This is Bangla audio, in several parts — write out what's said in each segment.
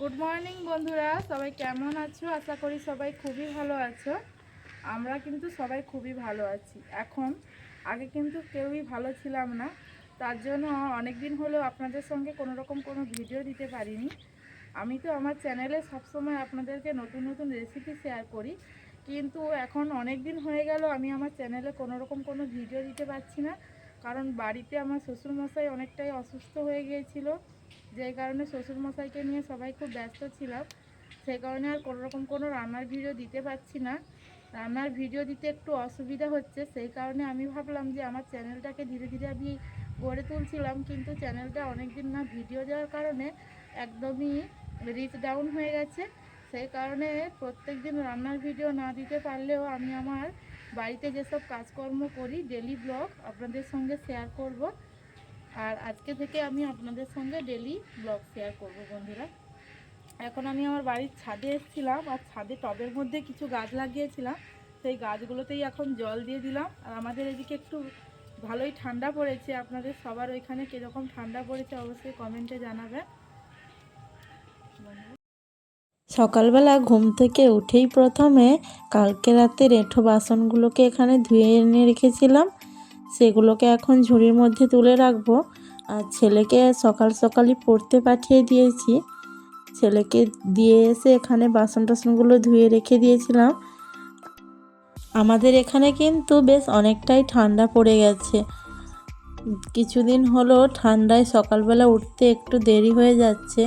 গুড মর্নিং বন্ধুরা, সবাই কেমন আছো? আশা করি সবাই খুবই ভালো আছো। আমরা কিন্তু সবাই খুবই ভালো আছি। এখন আগে কিন্তু কেউই ভালো ছিলাম না, তার জন্য অনেক দিন হলেও আপনাদের সঙ্গে কোনো রকম কোনো ভিডিও দিতে পারিনি। আমি তো আমার চ্যানেলে সবসময় আপনাদেরকে নতুন নতুন রেসিপি শেয়ার করি, কিন্তু এখন অনেক দিন হয়ে গেল আমি আমার চ্যানেলে কোনো রকম কোনো ভিডিও দিতে পারছি না। কারণ বাড়িতে আমার শ্বশুরমশাই অনেকটাই অসুস্থ হয়ে গিয়েছিল, যেই কারণে শ্বশুরমশাইকে নিয়ে সবাই খুব ব্যস্ত ছিলাম। সেই কারণে আর কোনো রকম কোনো রান্নার ভিডিও দিতে পারছি না। রান্নার ভিডিও দিতে একটু অসুবিধা হচ্ছে, সেই কারণে আমি ভাবলাম যে আমার চ্যানেলটাকে ধীরে ধীরে আমি গড়ে তুলছিলাম, কিন্তু চ্যানেলটা অনেক দিন না ভিডিও দেওয়ার কারণে একদমই রিচ ডাউন হয়ে গেছে। সেই কারণে প্রত্যেক দিন রান্নার ভিডিও না দিতে পারলেও আমি আমার বাড়িতে যেসব কাজকর্ম করি ডেলি ব্লগ আপনাদের সঙ্গে শেয়ার করব। আর আজকে থেকে আমি আপনাদের সঙ্গে ডেলি ব্লগ শেয়ার করব বন্ধুরা। এখন আমি আমার বাড়ির ছাদে এসেছিলাম, আর ছাদে টবের মধ্যে কিছু গাছ লাগিয়েছিলাম, সেই গাছগুলোতেই এখন জল দিয়ে দিলাম। আর আমাদের এদিকে একটু ভালোই ঠান্ডা পড়েছে। আপনাদের সবার ওইখানে কীরকম ঠান্ডা পড়েছে অবশ্যই কমেন্টে জানাবেন। সকালবেলা ঘুম থেকে উঠেই প্রথমে কালকে রাতের এঁঠো বাসনগুলোকে এখানে ধুয়ে এনে রেখেছিলাম, সেগুলোকে এখন ঝুড়ির মধ্যে তুলে রাখবো। আর ছেলেকে সকাল সকালই পড়তে পাঠিয়ে দিয়েছি। ছেলেকে দিয়ে এসে এখানে বাসন টাসনগুলো ধুয়ে রেখে দিয়েছিলাম। আমাদের এখানে কিন্তু বেশ অনেকটাই ঠান্ডা পড়ে গেছে। কিছুদিন হলো ঠান্ডায় সকালবেলা উঠতে একটু দেরি হয়ে যাচ্ছে,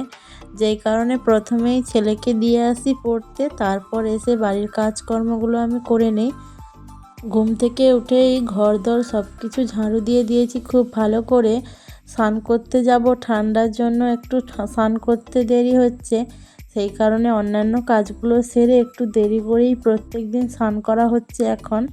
যেই কারণে প্রথমেই ছেলেকে দিয়ে আসি পড়তে, তারপর এসে বাড়ির কাজকর্মগুলো আমি করে নিই। ঘুম থেকে উঠেই ঘরদোর সব কিছু ঝাড়ু দিয়ে দিয়েছি খুব ভালো করে। স্নান করতে যাব, ঠান্ডার জন্য একটু স্নান করতে দেরি হচ্ছে, সেই কারণে অন্যান্য কাজগুলো সেরে একটু দেরি করেই প্রত্যেক দিন স্নান করা হচ্ছে এখন।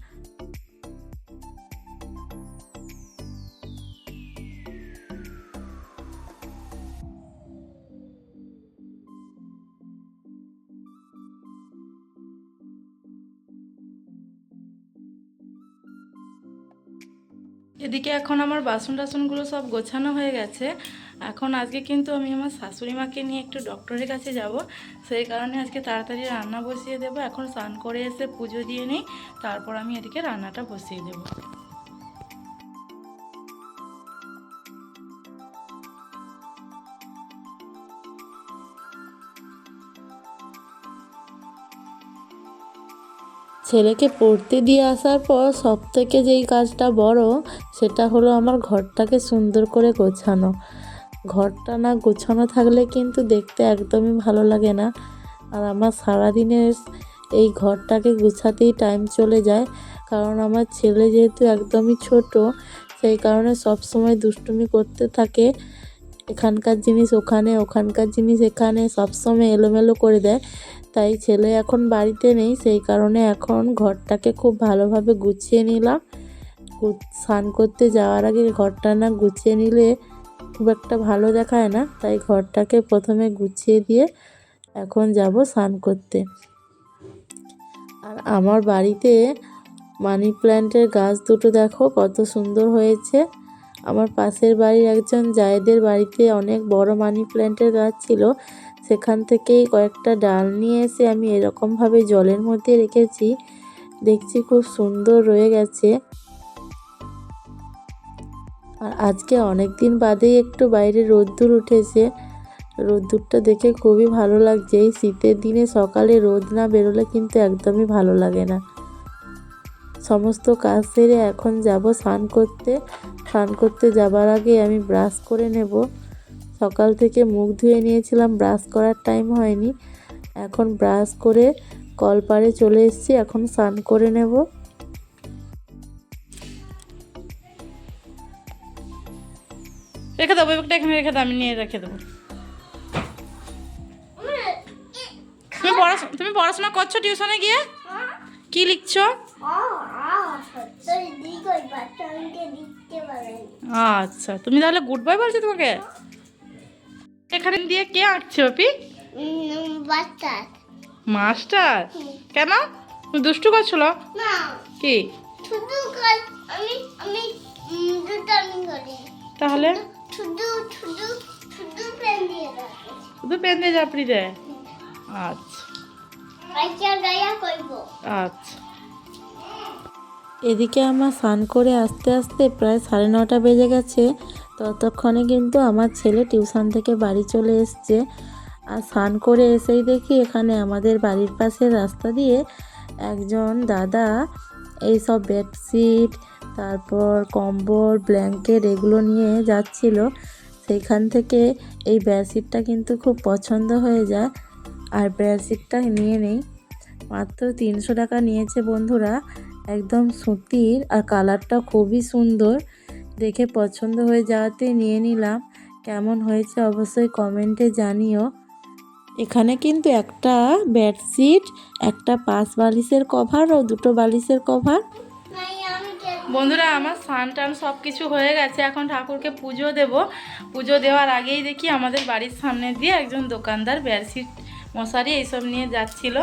এদিকে এখন আমার বাসন টাসনগুলো সব গোছানো হয়ে গেছে। এখন আজকে কিন্তু আমি আমার শাশুড়ি মাকে নিয়ে একটু ডক্টরের কাছে যাব, সেই কারণে আজকে তাড়াতাড়ি রান্না বসিয়ে দেবো। এখন স্নান করে এসে পুজো দিয়ে নিই, তারপর আমি এদিকে রান্নাটা বসিয়ে দেবো। ছেলেকে পড়তে দিয়ে আসার পর সবথেকে যেই কাজটা বড়, সেটা হলো আমার ঘরটাকে সুন্দর করে গোছানো। ঘরটা না গোছানো থাকলে কিন্তু দেখতে একদমই ভালো লাগে না। আর আমার সারাদিনের এই ঘরটাকে গোছাতেই টাইম চলে যায়, কারণ আমার ছেলে যেহেতু একদমই ছোট, সেই কারণে সব সময় দুষ্টুমি করতে থাকে। এখানকার জিনিস ওখানে, ওখানকার জিনিস এখানে, সবসময় এলোমেলো করে দেয়। তাই ছেলে এখন বাড়িতে নেই, সেই কারণে এখন ঘরটাকে খুব ভালোভাবে গুছিয়ে নিলাম। স্নান করতে যাওয়ার আগে ঘরটা না গুছিয়ে নিলে খুব একটা ভালো দেখায় না, তাই ঘরটাকে প্রথমে গুছিয়ে দিয়ে এখন যাব স্নান করতে। আর আমার বাড়িতে মানি প্ল্যান্টের গাছ দুটো দেখো কত সুন্দর হয়েছে। আমার পাশের বাড়ির একজন জায়েদের বাড়িতে অনেক বড় মানি প্ল্যান্টের গাছ ছিল, সেখান থেকেই কয়েকটা ডাল নিয়ে এসে আমি এরকমভাবে জলের মধ্যে রেখেছি। দেখছি খুব সুন্দর রয়ে গেছে। আর আজকে অনেক দিন বাদেই একটু বাইরে রোদ্দুর উঠেছে, রোদ্দুরটা দেখে খুবই ভালো লাগছে। এই শীতের দিনে সকালে রোদ না বেরোলে কিন্তু একদমই ভালো লাগে না। সমস্ত কাজ সেরে এখন যাব স্নান করতে। স্নান করতে যাবার আগে আমি ব্রাশ করে নেব। সকাল থেকে মুখ ধুয়ে নিয়েছিলাম, ব্রাশ করার টাইম হয়নি। এখন ব্রাশ করে কলপাড়ে চলে এসেছি, এখন স্নান করে নেব। রেখে দেবো, ব্যাগটা এখানে রেখে দেবো, আমি নিয়ে রেখে দেবো। তুমি পড়াশোনা করছো টিউশনে গিয়ে? কি লিখছো? আচ্ছা, তুমি তাহলে গুড বাই বলছো তোমাকে? এখানে দিয়ে কে আঁকছে অপি? মাস্টার। কেন, তুমি দুষ্টু করছিল? কি তাহলে? শুধু পেন দিয়ে ঝাপড়ি দেয়? আচ্ছা আচ্ছা। এদিকে আমার স্নান করে আস্তে আস্তে প্রায় 9:30 বেজে গেছে। ততক্ষণে কিন্তু আমার ছেলে টিউশন থেকে বাড়ি চলে এসছে। আর স্নান করে এসেই দেখি এখানে আমাদের বাড়ির পাশের রাস্তা দিয়ে একজন দাদা এইসব বেডশিট, তারপর কম্বল, ব্ল্যাঙ্কেট এগুলো নিয়ে যাচ্ছিল। সেইখান থেকে এই বেডশিটটা কিন্তু খুব পছন্দ হয়ে যায়, আর বেডশিটটা নিয়ে নেই। মাত্র 300 টাকা নিয়েছে বন্ধুরা, একদম সুতির, আর কালারটা খুবই সুন্দর। দেখে পছন্দ হয়ে যাওয়াতেই নিয়ে নিলাম। কেমন হয়েছে অবশ্যই কমেন্টে জানিও। এখানে কিন্তু একটা বেডশিট, একটা 5 বালিশের কভার ও 2 বালিশের কভার। বন্ধুরা আমার স্নান টান সব কিছু হয়ে গেছে, এখন ঠাকুরকে পুজো দেব। পুজো দেওয়ার আগেই দেখি আমাদের বাড়ির সামনে দিয়ে একজন দোকানদার বেডশিট, মশারি এইসব নিয়ে যাচ্ছিল।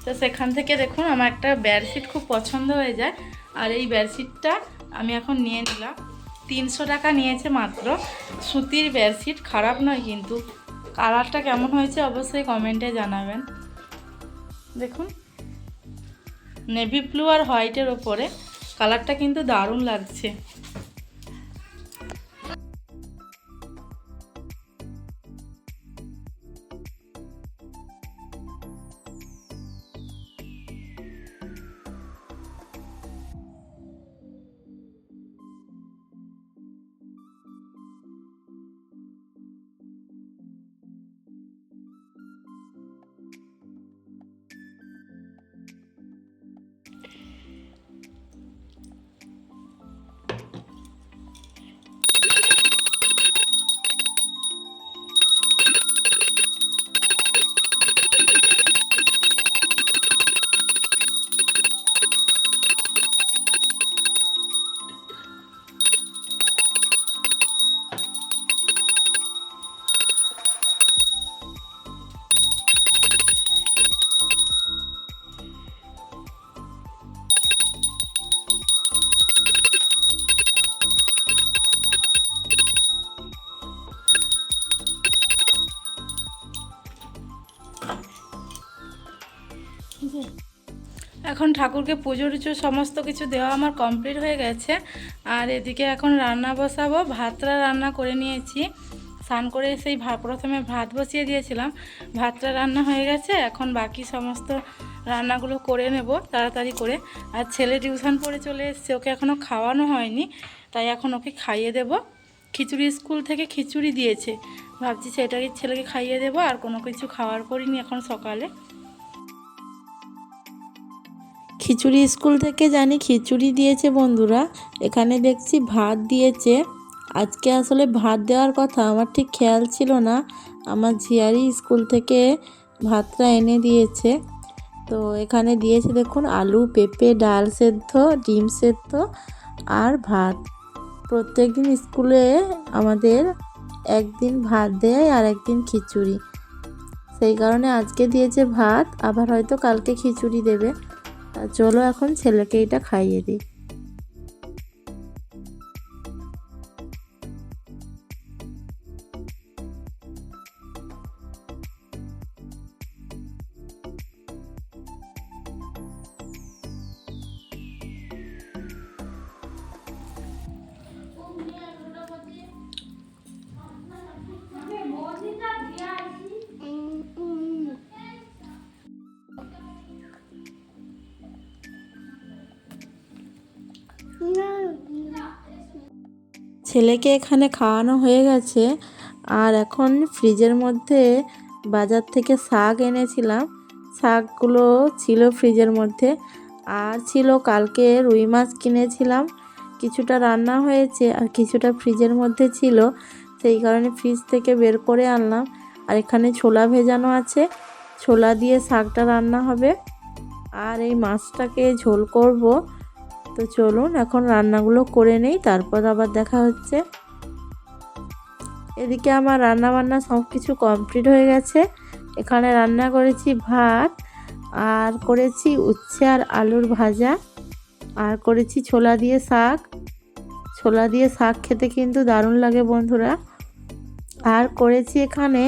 তো সেখান থেকে দেখুন আমার একটা বেডশিট খুব পছন্দ হয়ে যায়, আর এই বেডশিটটা আমি এখন নিয়ে নিলাম। 300 টাকা নিয়েছে মাত্র। সুতির বেডশিট, খারাপ নয় কিন্তু। কালারটা কেমন হয়েছে অবশ্যই কমেন্টে জানাবেন। দেখুন নেভি ব্লু আর হোয়াইটের ওপরে, কালারটা কিন্তু দারুণ লাগছে। এখন ঠাকুরকে পুজো টুজো সমস্ত কিছু দেওয়া আমার কমপ্লিট হয়ে গেছে। আর এদিকে এখন রান্না বসাবো। ভাতটা রান্না করে নিয়েছি, স্নান করে সেই প্রথমে ভাত বসিয়ে দিয়েছিলাম। ভাতটা রান্না হয়ে গেছে, এখন বাকি সমস্ত রান্নাগুলো করে নেব তাড়াতাড়ি করে। আর ছেলে টিউশন পড়ে চলে এসছে, ওকে এখনও খাওয়ানো হয়নি, তাই এখন ওকে খাইয়ে দেব। খিচুড়ি, স্কুল থেকে খিচুড়ি দিয়েছে, ভাবছি সেটাকে ছেলেকে খাইয়ে দেবো। আর কোনো কিছু খাওয়ার করিনি এখন সকালে। খিচুড়ি স্কুল থেকে জানি খিচুড়ি দিয়েছে বন্ধুরা, এখানে দেখছি ভাত দিয়েছে। আজকে আসলে ভাত দেওয়ার কথা আমার ঠিক খেয়াল ছিল না, আমার ঝিয়ারি স্কুল থেকে ভাতটা এনে দিয়েছে। তো এখানে দিয়েছে দেখুন আলু, পেঁপে, ডাল সেদ্ধ, ডিম সেদ্ধ আর ভাত। প্রত্যেকদিন স্কুলে আমাদের একদিন ভাত দেয় আর একদিন খিচুড়ি, সেই কারণে আজকে দিয়েছে ভাত, আবার হয়তো কালকে খিচুড়ি দেবে। চলো এখন ছেলেকে এটা খাইয়ে দিই। ছেলেকে এখানে খাওয়ানো হয়ে গেছে। আর এখন ফ্রিজের মধ্যে বাজার থেকে শাক এনেছিলাম, শাকগুলো ছিল ফ্রিজের মধ্যে। আর ছিল কালকে রুই মাছ কিনেছিলাম, কিছুটা রান্না হয়েছে আর কিছুটা ফ্রিজের মধ্যে ছিল, সেই কারণে ফ্রিজ থেকে বের করে আনলাম। আর এখানে ছোলা ভেজানো আছে, ছোলা দিয়ে শাকটা রান্না হবে। আর এই মাছটাকে ঝোল করব। তো চলুন এখন রান্নাগুলো করে নেই, তারপর আবার দেখা হচ্ছে। এদিকে আমার রান্না বান্না সব কিছু কমপ্লিট হয়ে গেছে। এখানে রান্না করেছি ভাত, আর করেছি উচ্ছে আর আলুর ভাজা, আর করেছি ছোলা দিয়ে শাক। ছোলা দিয়ে শাক খেতে কিন্তু দারুণ লাগে বন্ধুরা। আর করেছি এখানে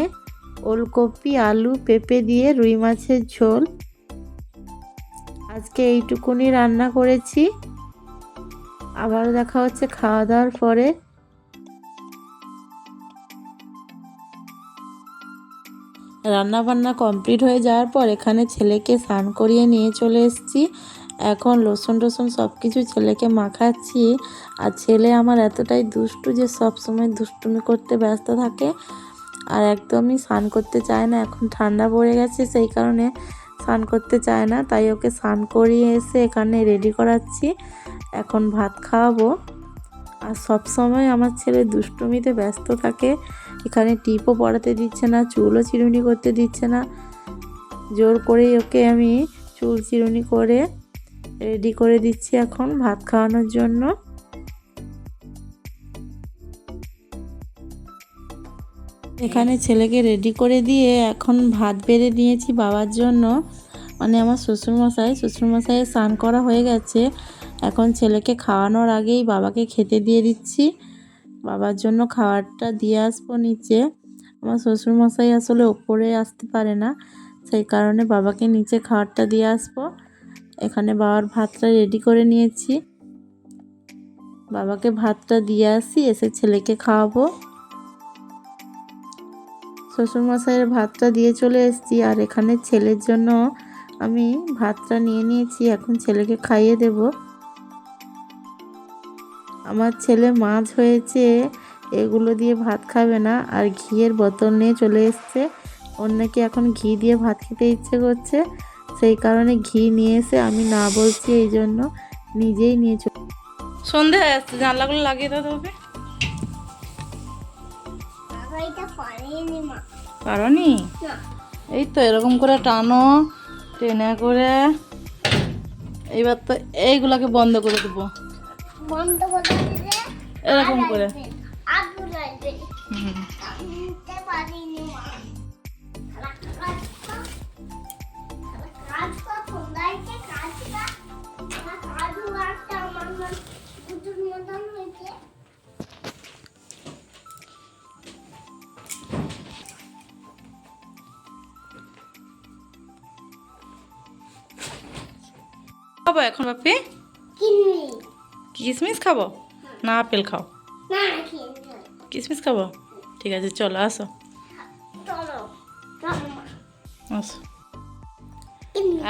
ওলকপি আলু পেঁপে দিয়ে রুই মাছের ঝোল। আজকে এইটুকুনি রান্না করেছি। আবার দেখা হচ্ছে খাওয়া দাওয়ার পরে। রান্না বান্না কমপ্লিট হয়ে যাওয়ার পর এখানে ছেলেকে স্নান করিয়ে নিয়ে চলে এসেছি। এখন লোসন টোসন সব কিছু ছেলেকে মাখাচ্ছি। আর ছেলে আমার এতটাই দুষ্টু যে সব সময় দুষ্টুমি করতে ব্যস্ত থাকে আর একদমই স্নান করতে চায় না। এখন ঠান্ডা পড়ে গেছে সেই কারণে স্নান করতে চায় না, তাই ওকে স্নান করিয়ে এসে এখানে রেডি করাচ্ছি। এখন ভাত খাওয়াবো। আর সব সময় আমার ছেলে দুষ্টুমিতে ব্যস্ত থাকে। এখানে টিপও পড়াতে দিচ্ছে না, চুলও চিরুনি করতে দিচ্ছে না। জোর করেই ওকে আমি চুল চিরুনি করে রেডি করে দিচ্ছি এখন ভাত খাওয়ানোর জন্য। এখানে ছেলেকে রেডি করে দিয়ে এখন ভাত বেড়ে নিয়েছি বাবার জন্য, মানে আমার শ্বশুরমশাইয়ের স্নান করা হয়ে গেছে। এখন ছেলেকে খাওয়ানোর আগেই বাবাকে খেতে দিয়ে দিচ্ছি। বাবার জন্য খাবারটা দিয়ে আসবো নিচে। আমার শ্বশুরমশাই আসলে ওপরে আসতে পারে না, সেই কারণে বাবাকে নিচে খাবারটা দিয়ে আসবো। এখানে বাবার ভাতটা রেডি করে নিয়েছি। বাবাকে ভাতটা দিয়ে আসি, এসে ছেলেকে খাওয়াবো। শ্বশুরমশাইয়ের ভাতটা দিয়ে চলে এসেছি। আর এখানে ছেলের জন্য আমি ভাতটা নিয়ে নিয়েছি, এখন ছেলেকে খাইয়ে দেব। আমার ছেলে মাছ হয়েছে এগুলো দিয়ে ভাত খাবে না, আর ঘিয়ের বোতল নিয়ে চলে এসছে। ওর নাকি এখন ঘি দিয়ে ভাত খেতে ইচ্ছে করছে, সেই কারণে ঘি নিয়ে এসে আমি না বলছি এই জন্য নিজেই নিয়ে চলে। সন্ধে হয়ে আসছে, জানলাগুলো লাগিয়ে দাও তোকে। পারোনি? এই তো এরকম করে টানো, টেনে করে এইবার তো এইগুলাকে বন্ধ করে দেবো এরকম করে। খাবো এখন বাপি? কিশমিশ খাবো না আপেল খাও? কিশমিশ খাবো, ঠিক আছে চলো আসো আসো।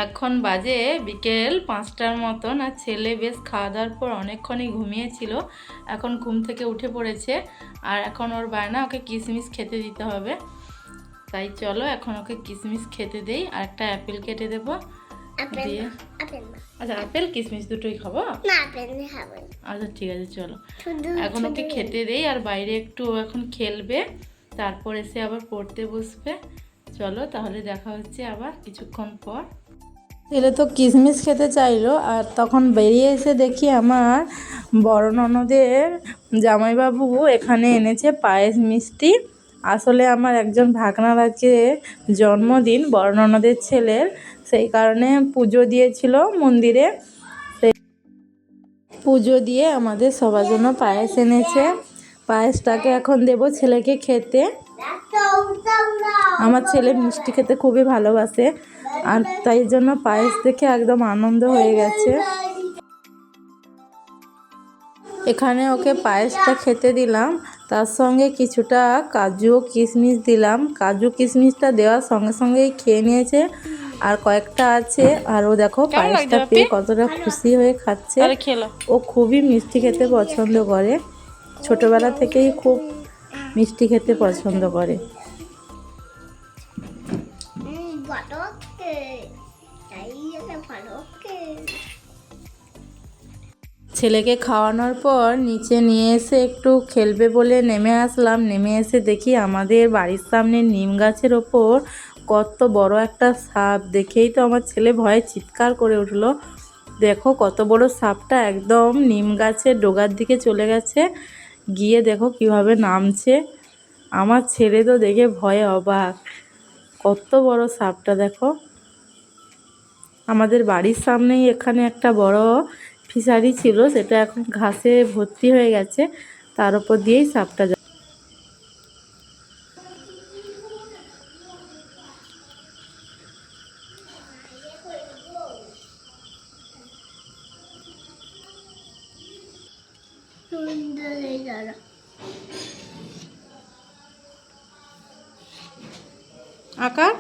এখন বাজে বিকেল 5টার মতন, আর ছেলে বেশ খাওয়া দাওয়ার পর অনেকক্ষণই ঘুমিয়েছিল, এখন ঘুম থেকে উঠে পড়েছে। আর এখন ওর বায়না ওকে কিশমিশ খেতে দিতে হবে, তাই চলো এখন ওকে কিশমিশ খেতে দেই। আর একটা অ্যাপেল কেটে দেবো দিয়ে। আচ্ছা আপেল কিশমিশ দুটোই খাবো? আচ্ছা ঠিক আছে চলো এখন ওকে খেতে দেই। আর বাইরে একটু এখন খেলবে, তারপর এসে আবার পড়তে বসবে। চলো তাহলে দেখা হচ্ছে আবার কিছুক্ষণ পর। ছেলে তো কিশমিশ খেতে চাইলো, আর তখন বেরিয়ে এসে দেখি আমার বড় ননদের জামাইবাবু এখানে এনেছে পায়েস মিষ্টি। আসলে আমার একজন ভাগনার আজকে জন্মদিন, বড় ননদের ছেলের, সেই কারণে পুজো দিয়েছিল মন্দিরে। সেই পুজো দিয়ে আমাদের সবার জন্য পায়েস এনেছে। পায়েসটাকে এখন দেব ছেলেকে খেতে। আমার ছেলে মিষ্টি খেতে খুবই ভালোবাসে, আর তাই জন্য পায়েস দেখে একদম আনন্দ হয়ে গেছে। এখানে ওকে পায়েসটা খেতে দিলাম, তার সঙ্গে কিছুটা কাজু ও কিশমিশ দিলাম। কাজু কিশমিশটা দেওয়ার সঙ্গে সঙ্গেই খেয়ে নিয়েছে, আর কয়েকটা আছে। আর ও দেখো পায়েসটা পেয়ে কতটা খুশি হয়ে খাচ্ছে। ও খুবই মিষ্টি খেতে পছন্দ করে, ছোটবেলা থেকেই খুব মিষ্টি খেতে পছন্দ করে। ছেলেকে খাওয়ানোর পর নিচে নিয়ে এসে একটু খেলবে বলে নেমে আসলাম। নেমে এসে দেখি আমাদের বাড়ির সামনে নিম গাছের ওপর কত বড় একটা সাপ। দেখেই তো আমার ছেলে ভয়ে চিৎকার করে উঠলো। দেখো কত বড় সাপটা একদম নিম গাছের ডগার দিকে চলে গেছে, গিয়ে দেখো কিভাবে নামছে। আমার ছেলে তো দেখে ভয়ে অবাক, কত বড় সাপটা দেখো। আমাদের বাড়ির সামনেই এখানে একটা বড় ফিশারি ছিল, সেটা এখন ঘাসে ভর্তি হয়ে গেছে, তার উপর দিয়েই সাপটা আকার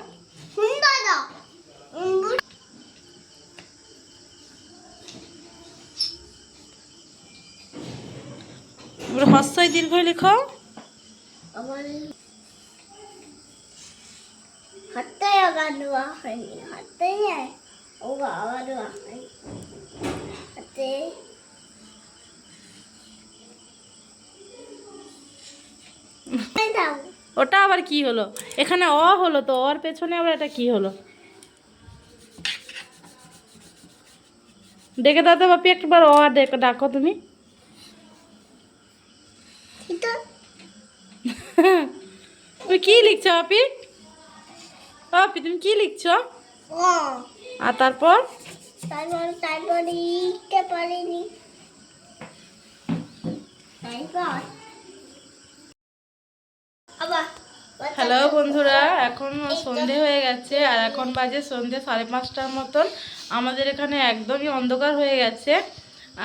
হস্যই দীর্ঘই লিখো। হাতে গানোয়া হয়নি, হাতে ও আবার হাতে দাও। ওটা আবার কি হলো? এখানে অ হলো তো, ওর পেছনে আবার এটা কি হলো? ডেকে দাও তো বাপি, একবার অ ডাকো তুমি। তুমি কি লিখছো বাপি? বাপি তুমি কি লিখছো? ও আর তারপর তারপর লিখতে পারিনি। তারপর আবার হ্যালো বন্ধুরা, এখন সন্ধে হয়ে গেছে আর এখন বাজে সন্ধে 5:30টার মতন। আমাদের এখানে একদমই অন্ধকার হয়ে গেছে।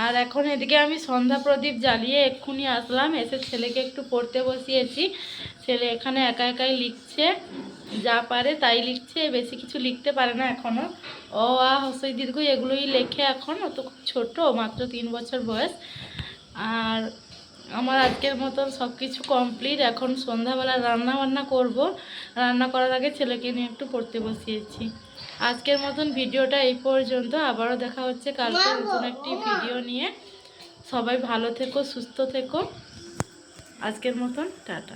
আর এখন এদিকে আমি সন্ধ্যা প্রদীপ জ্বালিয়ে এক্ষুনি আসলাম, এসে ছেলেকে একটু পড়তে বসিয়েছি। ছেলে এখানে একা একাই লিখছে, যা পারে তাই লিখছে, বেশি কিছু লিখতে পারে না এখনও। অ আ হস্যই দীর্ঘ এগুলোই লেখে এখন, ও তো খুব ছোটো, মাত্র 3 বছর বয়স। আর আমার আজকের মতন সব কিছু কমপ্লিট। এখন সন্ধ্যাবেলা রান্না বান্না করব। রান্না করার আগে ছেলেকে নিয়ে একটু পড়তে বসিয়েছি। আজকের মতন ভিডিওটা এই পর্যন্ত। আবারও দেখা হচ্ছে কালকে নতুন একটি ভিডিও নিয়ে। সবাই ভালো থেকো, সুস্থ থেকো। আজকের মতন টাটা।